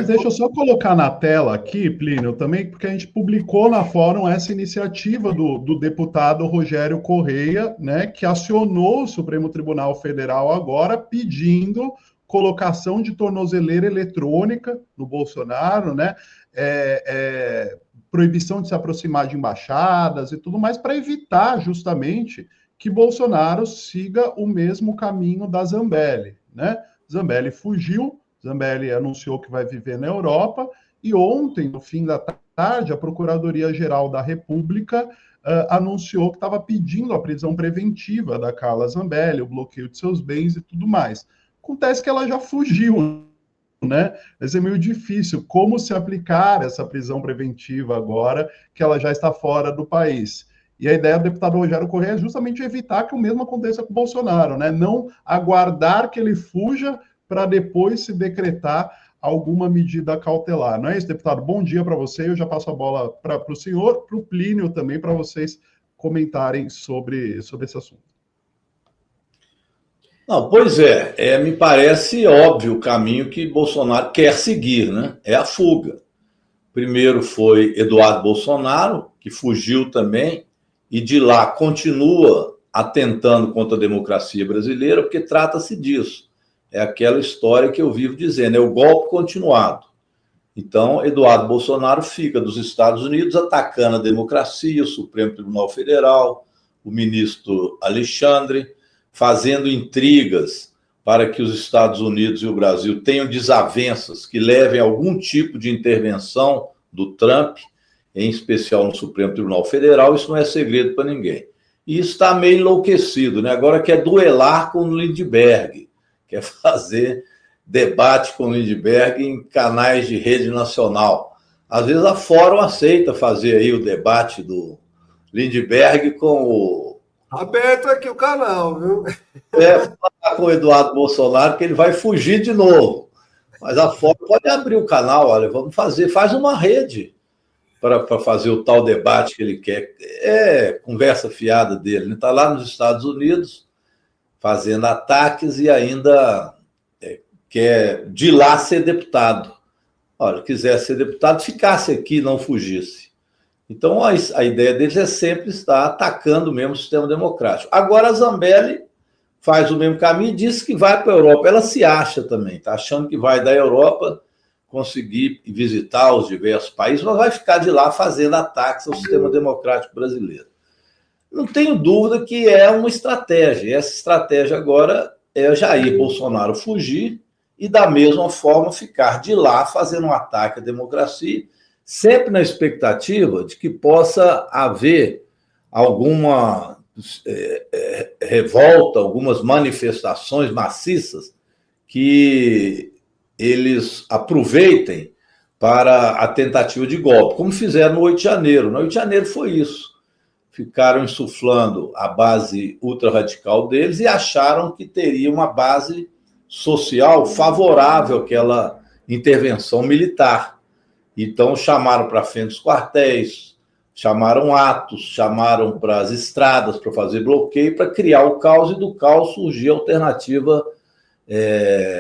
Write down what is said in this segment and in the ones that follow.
deixa eu só colocar na tela aqui, Plínio, também, porque a gente publicou na Fórum essa iniciativa do deputado Rogério Correia, né, que acionou o Supremo Tribunal Federal agora pedindo colocação de tornozeleira eletrônica no Bolsonaro, né, proibição de se aproximar de embaixadas e tudo mais, para evitar justamente que Bolsonaro siga o mesmo caminho da Zambelli, né? Zambelli fugiu, Zambelli anunciou que vai viver na Europa, e ontem, no fim da tarde, a Procuradoria-Geral da República anunciou que estava pedindo a prisão preventiva da Carla Zambelli, o bloqueio de seus bens e tudo mais. Acontece que ela já fugiu, né? Vai ser meio difícil como se aplicar essa prisão preventiva agora que ela já está fora do país. E a ideia do deputado Rogério Correia é justamente evitar que o mesmo aconteça com o Bolsonaro, né? Não aguardar que ele fuja para depois se decretar alguma medida cautelar. Não é isso, deputado? Bom dia para você. Eu já passo a bola para o senhor, para o Plínio também, para vocês comentarem sobre esse assunto. Não, pois me parece óbvio o caminho que Bolsonaro quer seguir, né? É a fuga. Primeiro foi Eduardo Bolsonaro, que fugiu também, e de lá continua atentando contra a democracia brasileira, porque trata-se disso. É aquela história que eu vivo dizendo, é o golpe continuado. Então, Eduardo Bolsonaro fica dos Estados Unidos atacando a democracia, o Supremo Tribunal Federal, o ministro Alexandre, fazendo intrigas para que os Estados Unidos e o Brasil tenham desavenças que levem a algum tipo de intervenção do Trump, em especial no Supremo Tribunal Federal. Isso não é segredo para ninguém. E está meio enlouquecido, né? Agora quer duelar com o Lindbergh, quer fazer debate com o Lindbergh em canais de rede nacional. Às vezes a Fórum aceita fazer aí o debate do Lindbergh com o... Aberto aqui o canal, viu? Falar com o Eduardo Bolsonaro, que ele vai fugir de novo. Mas a Fórum pode abrir o canal, olha, vamos fazer, faz uma rede para fazer o tal debate que ele quer. É conversa fiada dele. Ele está lá nos Estados Unidos fazendo ataques e ainda quer de lá ser deputado. Olha, quiser ser deputado, ficasse aqui, não fugisse. Então, a ideia deles é sempre estar atacando mesmo o sistema democrático. Agora, a Zambelli faz o mesmo caminho e diz que vai para a Europa. Ela se acha também, está achando que vai da Europa conseguir visitar os diversos países, mas vai ficar de lá fazendo ataques ao sistema democrático brasileiro. Não tenho dúvida que é uma estratégia. Essa estratégia agora é Jair Bolsonaro fugir e, da mesma forma, ficar de lá fazendo um ataque à democracia, sempre na expectativa de que possa haver alguma revolta, algumas manifestações maciças que eles aproveitem para a tentativa de golpe, como fizeram no 8 de janeiro. No 8 de janeiro foi isso. Ficaram insuflando a base ultrarradical deles e acharam que teria uma base social favorável àquela intervenção militar. Então, chamaram para frente os quartéis, chamaram atos, chamaram para as estradas para fazer bloqueio, para criar o caos, e do caos surgir a alternativa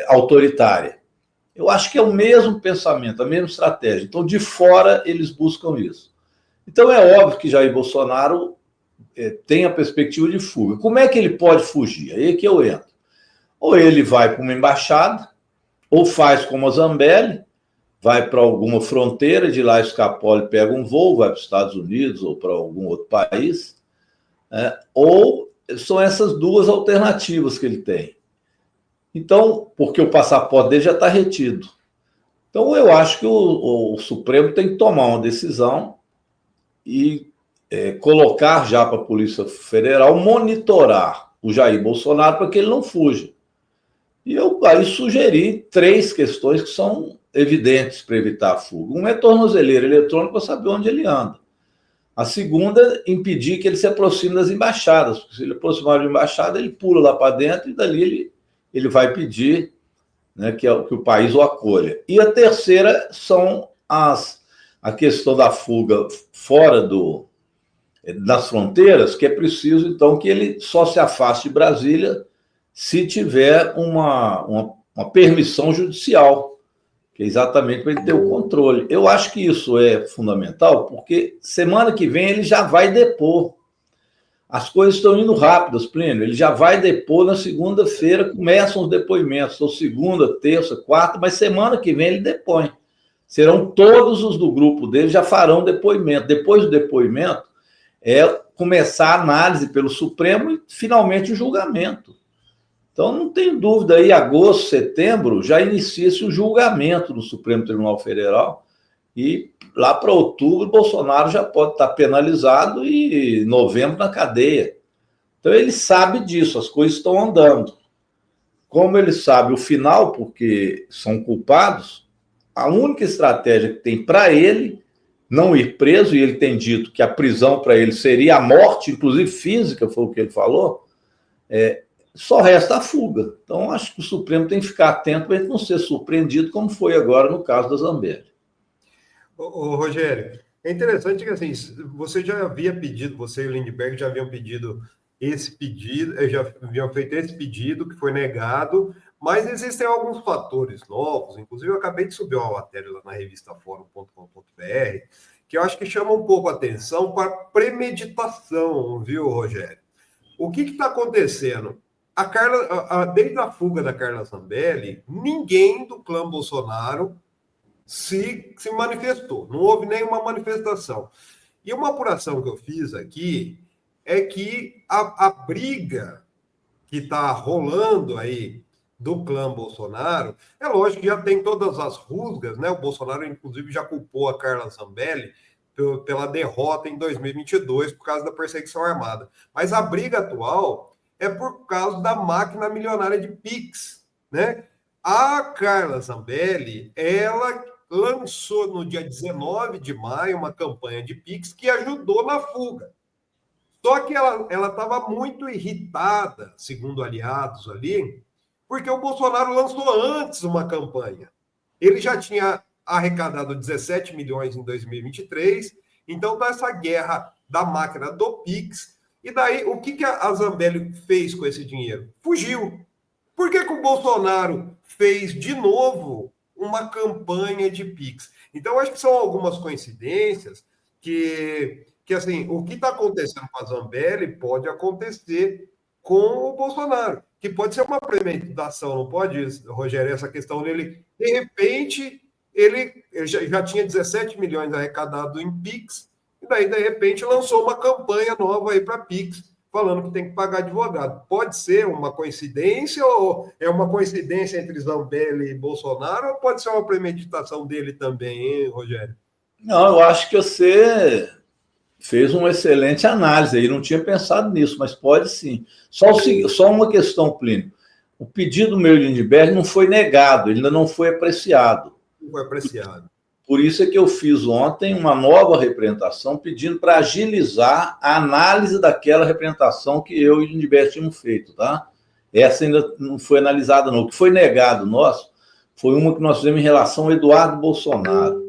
autoritária. Eu acho que é o mesmo pensamento, a mesma estratégia. Então, de fora, eles buscam isso. Então, é óbvio que Jair Bolsonaro tem a perspectiva de fuga. Como é que ele pode fugir? Aí é que eu entro. Ou ele vai para uma embaixada, ou faz como a Zambelli, vai para alguma fronteira, de lá escapola e pega um voo, vai para os Estados Unidos ou para algum outro país, ou são essas duas alternativas que ele tem. Então, porque o passaporte dele já está retido. Então, eu acho que o Supremo tem que tomar uma decisão e colocar já para a Polícia Federal monitorar o Jair Bolsonaro para que ele não fuja. E eu aí sugeri 3 questões que são evidentes para evitar a fuga. Uma é tornozeleira eletrônica para saber onde ele anda. A segunda, impedir que ele se aproxime das embaixadas, porque se ele aproximar de embaixada, ele pula lá para dentro e dali ele vai pedir, né, que o país o acolha. E a terceira são a questão da fuga fora das fronteiras, que é preciso, então, que ele só se afaste de Brasília se tiver uma permissão judicial, que é exatamente para ele ter o controle. Eu acho que isso é fundamental, porque semana que vem ele já vai depor. As coisas estão indo rápidas, Plínio. Ele já vai depor na segunda-feira, começam os depoimentos, ou segunda, terça, quarta, mas semana que vem ele depõe. Serão todos os do grupo dele já farão depoimento. Depois do depoimento, é começar a análise pelo Supremo e, finalmente, o julgamento. Então, não tem dúvida, aí, agosto, setembro, já inicia-se o julgamento do Supremo Tribunal Federal e lá para outubro, Bolsonaro já pode estar penalizado e novembro na cadeia. Então, ele sabe disso, as coisas estão andando. Como ele sabe o final, porque são culpados, a única estratégia que tem para ele não ir preso, e ele tem dito que a prisão para ele seria a morte, inclusive física, foi o que ele falou, só resta a fuga. Então, acho que o Supremo tem que ficar atento para ele não ser surpreendido, como foi agora no caso da Zambelli. Ô, Rogério, é interessante que assim, você já havia pedido, você e o Lindbergh já haviam pedido esse pedido, já haviam feito esse pedido que foi negado, mas existem alguns fatores novos, inclusive eu acabei de subir uma matéria lá na revista fórum.com.br, que eu acho que chama um pouco a atenção para premeditação, viu, Rogério? O que está acontecendo? Desde a fuga da Carla Zambelli, ninguém do clã Bolsonaro se manifestou, não houve nenhuma manifestação. E uma apuração que eu fiz aqui é que a briga que está rolando aí do clã Bolsonaro, é lógico que já tem todas as rusgas, né? O Bolsonaro, inclusive, já culpou a Carla Zambelli pela derrota em 2022 por causa da perseguição armada. Mas a briga atual é por causa da máquina milionária de Pix, né? A Carla Zambelli, ela lançou no dia 19 de maio uma campanha de Pix que ajudou na fuga. Só que ela estava muito irritada, segundo aliados ali, porque o Bolsonaro lançou antes uma campanha. Ele já tinha arrecadado 17 milhões em 2023, então tá essa guerra da máquina do Pix. E daí, o que a Zambelli fez com esse dinheiro? Fugiu. Por que o Bolsonaro fez de novo uma campanha de Pix? Então, acho que são algumas coincidências que assim, o que está acontecendo com a Zambelli pode acontecer com o Bolsonaro, que pode ser uma premeditação, não pode, Rogério, essa questão dele, de repente, ele já tinha 17 milhões arrecadado em Pix, e daí, de repente, lançou uma campanha nova aí para Pix, falando que tem que pagar advogado. Pode ser uma coincidência, ou é uma coincidência entre Zambelli e Bolsonaro, ou pode ser uma premeditação dele também, hein, Rogério? Não, eu acho que você fez uma excelente análise aí, não tinha pensado nisso, mas pode sim. Só uma questão, Plínio. O pedido meu de Lindbergh não foi negado, ele ainda não foi apreciado. Não foi apreciado. Por isso é que eu fiz ontem uma nova representação pedindo para agilizar a análise daquela representação que eu e o Lindbergh tínhamos feito, tá? Essa ainda não foi analisada, não. O que foi negado nosso foi uma que nós fizemos em relação ao Eduardo Bolsonaro.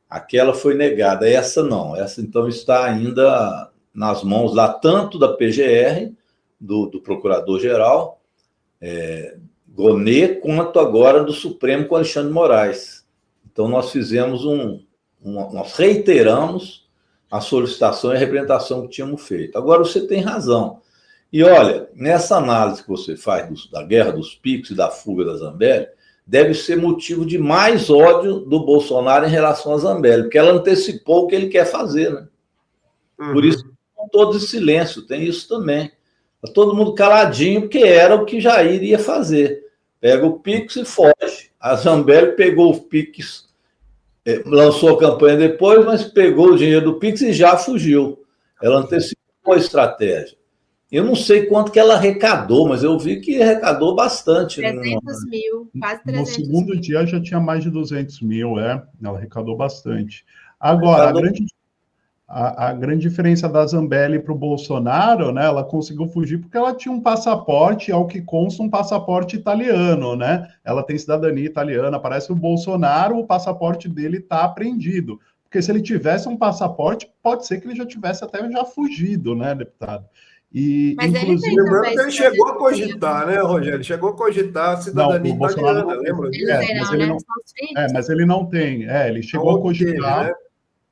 Aquela foi negada, essa não. Essa, então, está ainda nas mãos lá, tanto da PGR, do Procurador-Geral, Gonê, quanto agora do Supremo com Alexandre de Moraes. Então, nós fizemos nós reiteramos a solicitação e a representação que tínhamos feito. Agora, você tem razão. E, olha, nessa análise que você faz da guerra dos Pix e da fuga da Zambelli, deve ser motivo de mais ódio do Bolsonaro em relação a Zambelli, porque ela antecipou o que ele quer fazer, né? Por isso, todos em silêncio, tem isso também. Tá todo mundo caladinho, porque era o que Jair ia fazer. Pega o Pix e foge. A Zambelli pegou o Pix, lançou a campanha depois, mas pegou o dinheiro do Pix e já fugiu. Ela antecipou a estratégia. Eu não sei quanto que ela arrecadou, mas eu vi que arrecadou bastante. 300 mil, quase 300 No segundo mil. dia já tinha mais de 200 mil, ela arrecadou bastante. Agora, a grande diferença da Zambelli para o Bolsonaro, né, ela conseguiu fugir porque ela tinha um passaporte, ao que consta, um passaporte italiano, né? Ela tem cidadania italiana, parece que o Bolsonaro, o passaporte dele está apreendido. Porque se ele tivesse um passaporte, pode ser que ele já tivesse até já fugido, né, deputado? E, Mas ele inclusive... tem Lembrando também que ele chegou a cidadania. cogitar, né, Rogério? Ele chegou a cogitar a Não, cidadania o Bolsonaro italiana, não teve. lembra Ele não disso? tem, Mas não, ele né? não, São os filhos. mas ele não tem. Ele A chegou a outra teve, cogitar,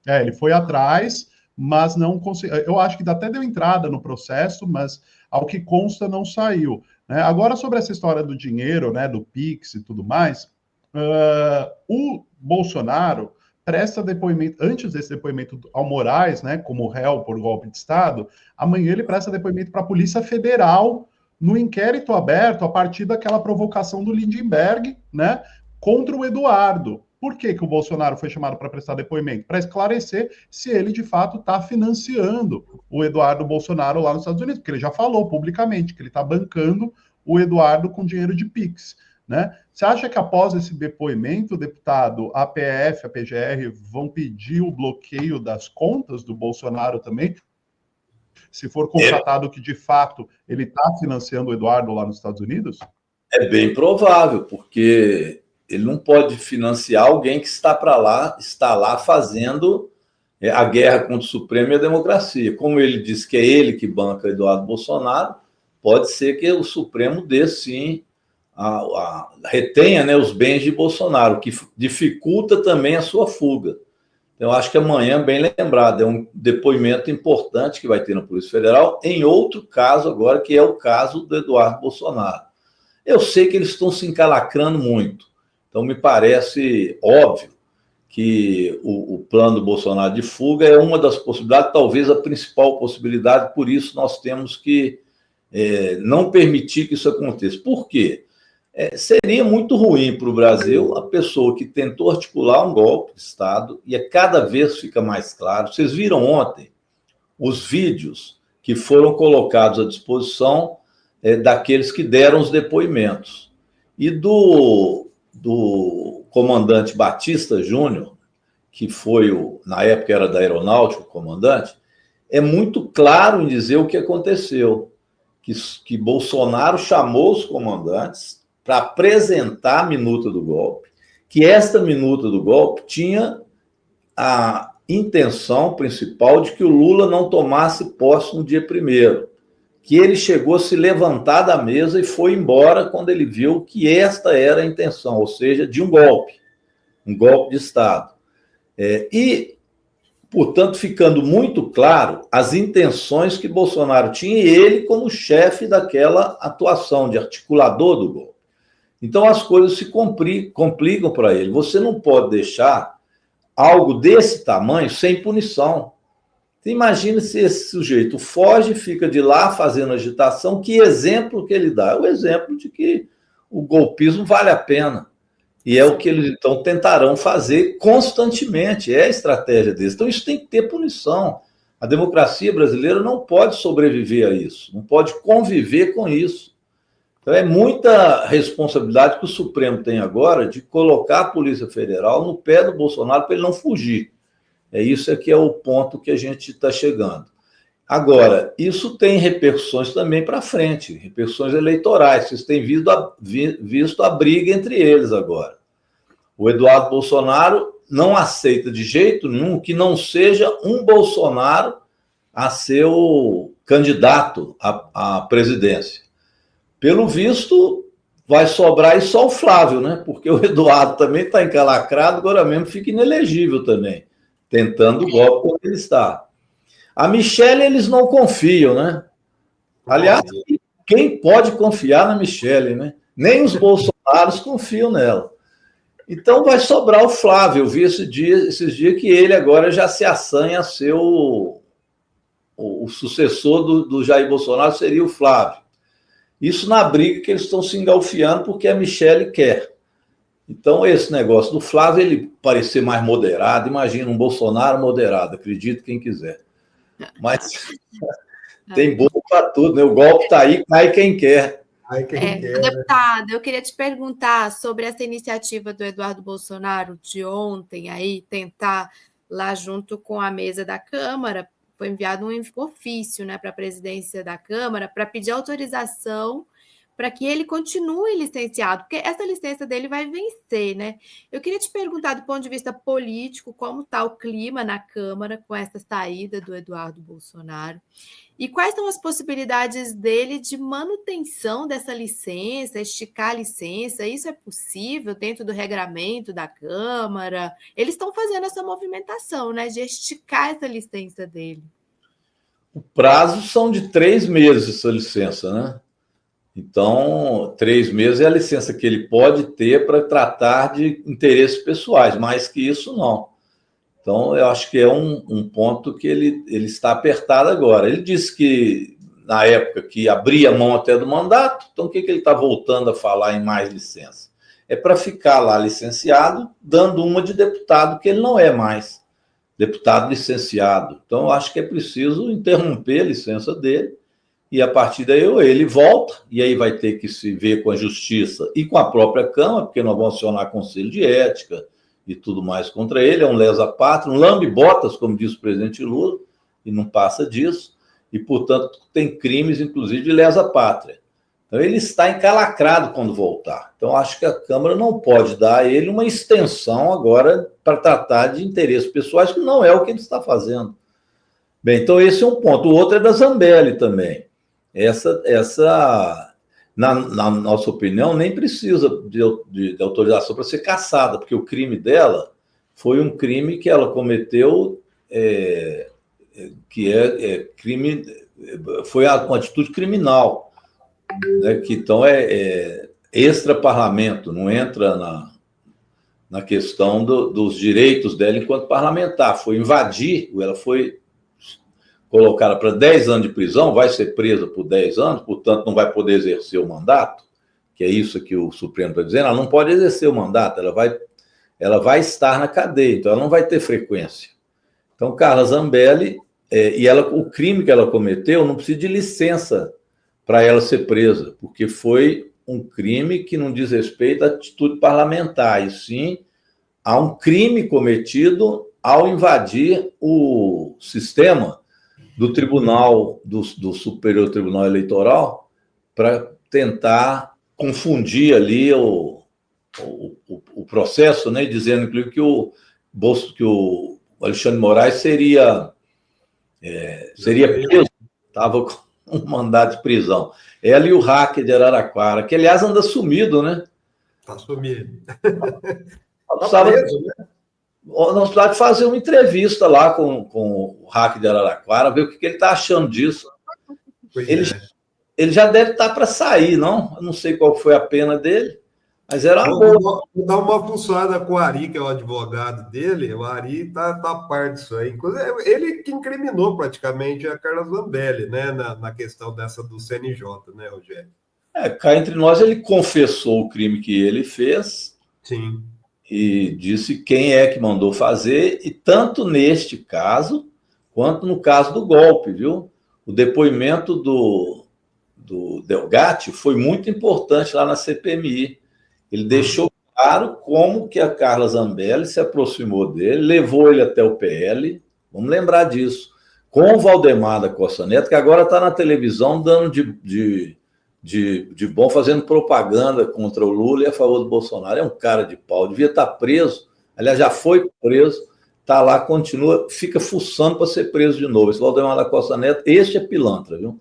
né? ele foi atrás, mas não conseguiu. Eu acho que até deu entrada no processo, mas ao que consta não saiu. Né? Agora, sobre essa história do dinheiro, né, do Pix e tudo mais, o Bolsonaro presta depoimento, antes desse depoimento ao Moraes, né, como réu por golpe de Estado, amanhã ele presta depoimento para a Polícia Federal no inquérito aberto a partir daquela provocação do Lindenberg, né, contra o Eduardo. Por que o Bolsonaro foi chamado para prestar depoimento? Para esclarecer se ele, de fato, está financiando o Eduardo Bolsonaro lá nos Estados Unidos, porque ele já falou publicamente que ele está bancando o Eduardo com dinheiro de Pix. Né? Você acha que após esse depoimento, deputado, a PF, a PGR vão pedir o bloqueio das contas do Bolsonaro também? Se for constatado que, de fato, ele está financiando o Eduardo lá nos Estados Unidos? É bem provável, porque ele não pode financiar alguém que está lá fazendo a guerra contra o Supremo e a democracia. Como ele disse que é ele que banca Eduardo Bolsonaro, pode ser que o Supremo dê, sim, retenha, né, os bens de Bolsonaro, que dificulta também a sua fuga. Então, eu acho que amanhã, bem lembrado, é um depoimento importante que vai ter na Polícia Federal, em outro caso agora, que é o caso do Eduardo Bolsonaro. Eu sei que eles estão se encalacrando muito, então me parece óbvio que o plano do Bolsonaro de fuga é uma das possibilidades, talvez a principal possibilidade, por isso nós temos que não permitir que isso aconteça. Por quê? Seria muito ruim para o Brasil a pessoa que tentou articular um golpe de Estado, e cada vez fica mais claro. Vocês viram ontem os vídeos que foram colocados à disposição daqueles que deram os depoimentos. E do comandante Batista Júnior, que foi, na época era da Aeronáutica, o comandante, é muito claro em dizer o que aconteceu, que Bolsonaro chamou os comandantes para apresentar a minuta do golpe, que esta minuta do golpe tinha a intenção principal de que o Lula não tomasse posse no dia 1º, que ele chegou a se levantar da mesa e foi embora quando ele viu que esta era a intenção, ou seja, de um golpe de Estado. E, portanto, ficando muito claro as intenções que Bolsonaro tinha, e ele como chefe daquela atuação de articulador do golpe. Então, as coisas se complicam para ele. Você não pode deixar algo desse tamanho sem punição. Imagina se esse sujeito foge, fica de lá fazendo agitação, que exemplo que ele dá? É o exemplo de que o golpismo vale a pena. E é o que eles, então, tentarão fazer constantemente, é a estratégia deles. Então, isso tem que ter punição. A democracia brasileira não pode sobreviver a isso, não pode conviver com isso. Então, é muita responsabilidade que o Supremo tem agora de colocar a Polícia Federal no pé do Bolsonaro para ele não fugir. Isso aqui é o ponto que a gente está chegando. Agora, isso tem repercussões também para frente, repercussões eleitorais. Vocês têm visto a briga entre eles agora. O Eduardo Bolsonaro não aceita de jeito nenhum que não seja um Bolsonaro a ser o candidato à presidência. Pelo visto, vai sobrar aí só o Flávio, né? Porque o Eduardo também está encalacrado, agora mesmo fica inelegível também, tentando o golpe como ele está. A Michelle, eles não confiam, né? Aliás, quem pode confiar na Michelle, né? Nem os Bolsonaros confiam nela. Então vai sobrar o Flávio. Eu vi esses dias que ele agora já se assanha a ser o sucessor do Jair Bolsonaro, seria o Flávio. Isso na briga que eles estão se engalfiando porque a Michelle quer. Então, esse negócio do Flávio, ele parecer mais moderado, imagina um Bolsonaro moderado, acredite quem quiser. Mas tem bolo para tudo, né? O golpe está aí, cai quem quer. Deputado, eu queria te perguntar sobre essa iniciativa do Eduardo Bolsonaro de ontem, aí tentar lá junto com a mesa da Câmara, foi enviado um ofício, né, para a presidência da Câmara para pedir autorização para que ele continue licenciado, porque essa licença dele vai vencer, né? Eu queria te perguntar, do ponto de vista político, como está o clima na Câmara com essa saída do Eduardo Bolsonaro? E quais são as possibilidades dele de manutenção dessa licença, esticar a licença? Isso é possível dentro do regramento da Câmara? Eles estão fazendo essa movimentação, né, de esticar essa licença dele. O prazo são de 3 meses essa licença, né? Então, 3 meses é a licença que ele pode ter para tratar de interesses pessoais, mais que isso não. Então, eu acho que é um ponto que ele está apertado agora. Ele disse que, na época, que abria mão até do mandato, então o que ele está voltando a falar em mais licença? É para ficar lá licenciado, dando uma de deputado, que ele não é mais deputado licenciado. Então, eu acho que é preciso interromper a licença dele, e a partir daí ele volta, e aí vai ter que se ver com a Justiça e com a própria Câmara, porque nós vamos acionar conselho de ética e tudo mais contra ele, é um lesa-pátria, um lambe-botas, como diz o presidente Lula, e não passa disso, e, portanto, tem crimes, inclusive, de lesa-pátria. Então, ele está encalacrado quando voltar. Então, acho que a Câmara não pode dar a ele uma extensão agora para tratar de interesses pessoais, que não é o que ele está fazendo. Bem, então esse é um ponto. O outro é da Zambelli também. Essa na nossa opinião, nem precisa de autorização para ser cassada, porque o crime dela foi um crime que ela cometeu, crime, foi uma atitude criminal, né, que então é extra-parlamento, não entra na questão dos direitos dela enquanto parlamentar. Foi invadir, ela foi colocada para 10 anos de prisão, vai ser presa por 10 anos, portanto não vai poder exercer o mandato, que é isso que o Supremo está dizendo, ela não pode exercer o mandato, ela vai estar na cadeia, então ela não vai ter frequência. Então, Carla Zambelli, o crime que ela cometeu não precisa de licença para ela ser presa, porque foi um crime que não diz respeito à atitude parlamentar, e sim a um crime cometido ao invadir o sistema do Tribunal, do Superior Tribunal Eleitoral, para tentar confundir ali o processo, né, dizendo inclusive que o Alexandre de Moraes seria preso, estava com um mandado de prisão. Ela e o hacker de Araraquara, que, aliás, anda sumido, né? Está sumido. Tá preso, né? Nós precisamos fazer uma entrevista lá com o hacker de Araraquara, ver o que ele está achando disso. Ele já deve estar para sair, não? Eu não sei qual foi a pena dele, mas era uma boa. Vou dar uma pulsada com o Ari, que é o advogado dele. O Ari está a par disso aí. Inclusive, ele que incriminou praticamente a Carla Zambelli, né, na questão dessa do CNJ, né, Rogério? Cá entre nós, ele confessou o crime que ele fez. Sim. E disse quem é que mandou fazer, e tanto neste caso, quanto no caso do golpe, viu? O depoimento do Delgatti foi muito importante lá na CPMI. Ele deixou claro como que a Carla Zambelli se aproximou dele, levou ele até o PL, vamos lembrar disso, com o Valdemar da Costa Neto, que agora está na televisão dando de bom, fazendo propaganda contra o Lula e a favor do Bolsonaro. É um cara de pau, devia estar preso, aliás, já foi preso, está lá, continua, fica fuçando para ser preso de novo. Esse Valdemar da Costa Neto, este é pilantra, viu?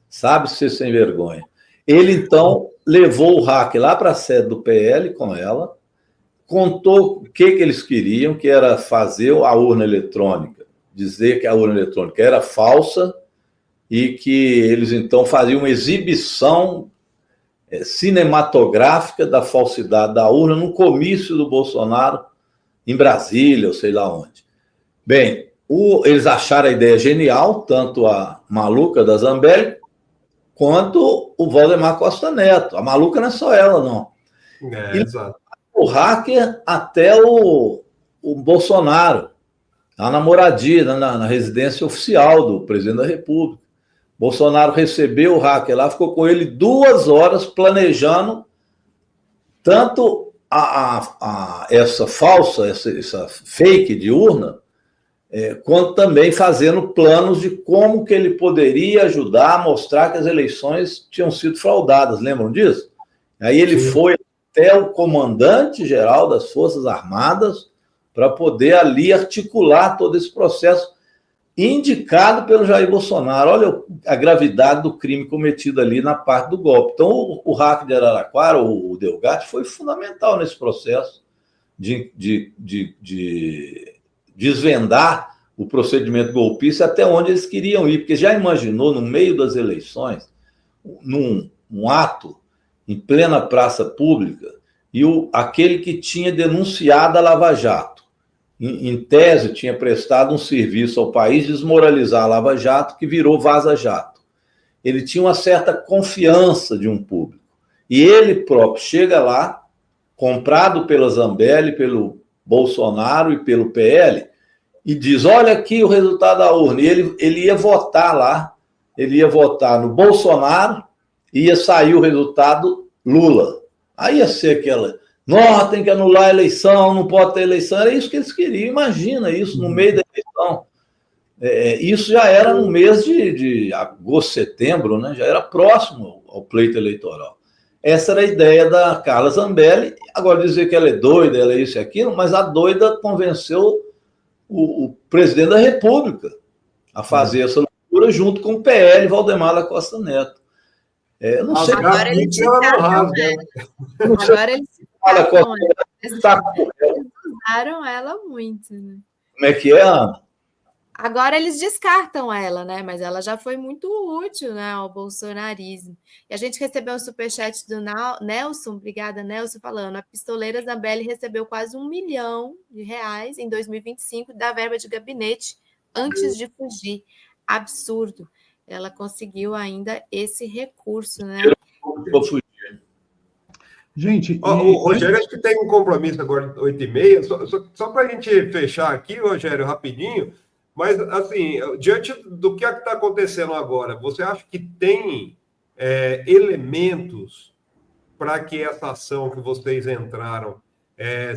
Sabe ser sem vergonha. Ele, então, levou o hacker lá para a sede do PL com ela, contou o que eles queriam, que era fazer a urna eletrônica, dizer que a urna eletrônica era falsa, e que eles, então, faziam uma exibição cinematográfica da falsidade da urna no comício do Bolsonaro em Brasília, ou sei lá onde. Bem, eles acharam a ideia genial, tanto a maluca da Zambelli, quanto o Valdemar Costa Neto. A maluca não é só ela, não. Exato. O hacker até o Bolsonaro, lá na moradia, na residência oficial do presidente da República. Bolsonaro recebeu o hacker lá, ficou com ele 2 horas planejando tanto essa falsa, essa fake de urna, quanto também fazendo planos de como que ele poderia ajudar a mostrar que as eleições tinham sido fraudadas, lembram disso? Aí ele foi até o comandante-geral das Forças Armadas para poder ali articular todo esse processo indicado pelo Jair Bolsonaro. Olha a gravidade do crime cometido ali na parte do golpe. Então, o hack de Araraquara, o Delgatti, foi fundamental nesse processo de desvendar o procedimento golpista até onde eles queriam ir, porque já imaginou, no meio das eleições, num ato em plena praça pública, e aquele que tinha denunciado a Lava Jato, em tese, tinha prestado um serviço ao país, desmoralizar a Lava Jato, que virou Vaza Jato. Ele tinha uma certa confiança de um público. E ele próprio chega lá, comprado pela Zambelli, pelo Bolsonaro e pelo PL, e diz, olha aqui o resultado da urna. E ele ia votar lá, ele ia votar no Bolsonaro, e ia sair o resultado Lula. Aí ia ser aquela... Não, tem que anular a eleição, não pode ter eleição. Era isso que eles queriam. Imagina isso no meio da eleição. Isso já era no mês de agosto, setembro, né? Já era próximo ao pleito eleitoral. Essa era a ideia da Carla Zambelli. Agora, dizer que ela é doida, ela é isso e aquilo, mas a doida convenceu o presidente da República a fazer essa loucura junto com o PL, Valdemar da Costa Neto. Eu não sei. Agora eles usaram ela muito, né? Como é que é, Ana? Agora eles descartam ela, né? Mas ela já foi muito útil, né, ao bolsonarismo. E a gente recebeu um superchat do Nelson, obrigada, Nelson, falando: a pistoleira Zambelli recebeu quase R$1 milhão em 2025 da verba de gabinete antes de fugir. Absurdo. Ela conseguiu ainda esse recurso, né? Vou fugir. Gente, o Rogério, acho que tem um compromisso agora, 8h30. Só para a gente fechar aqui, Rogério, rapidinho. Mas, assim, diante do que está acontecendo agora, você acha que tem elementos para que essa ação que vocês entraram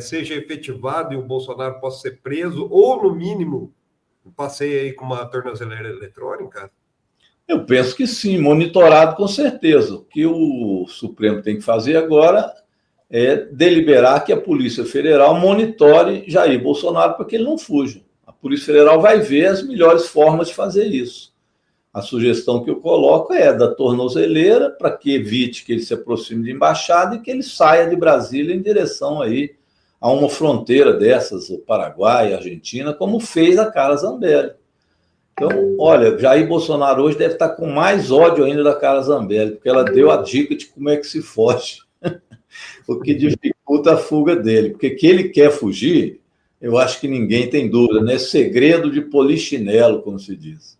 seja efetivada e o Bolsonaro possa ser preso, ou, no mínimo, passeie aí com uma tornozeleira eletrônica? Eu penso que sim, monitorado com certeza. O que o Supremo tem que fazer agora é deliberar que a Polícia Federal monitore Jair Bolsonaro para que ele não fuja. A Polícia Federal vai ver as melhores formas de fazer isso. A sugestão que eu coloco é da tornozeleira, para que evite que ele se aproxime de embaixada e que ele saia de Brasília em direção aí a uma fronteira dessas, o Paraguai, a Argentina, como fez a Carla Zambelli. Então, olha, Jair Bolsonaro hoje deve estar com mais ódio ainda da Carla Zambelli, porque ela deu a dica de como é que se foge, o que dificulta a fuga dele. Porque que ele quer fugir, eu acho que ninguém tem dúvida, né? Segredo de polichinelo, como se diz.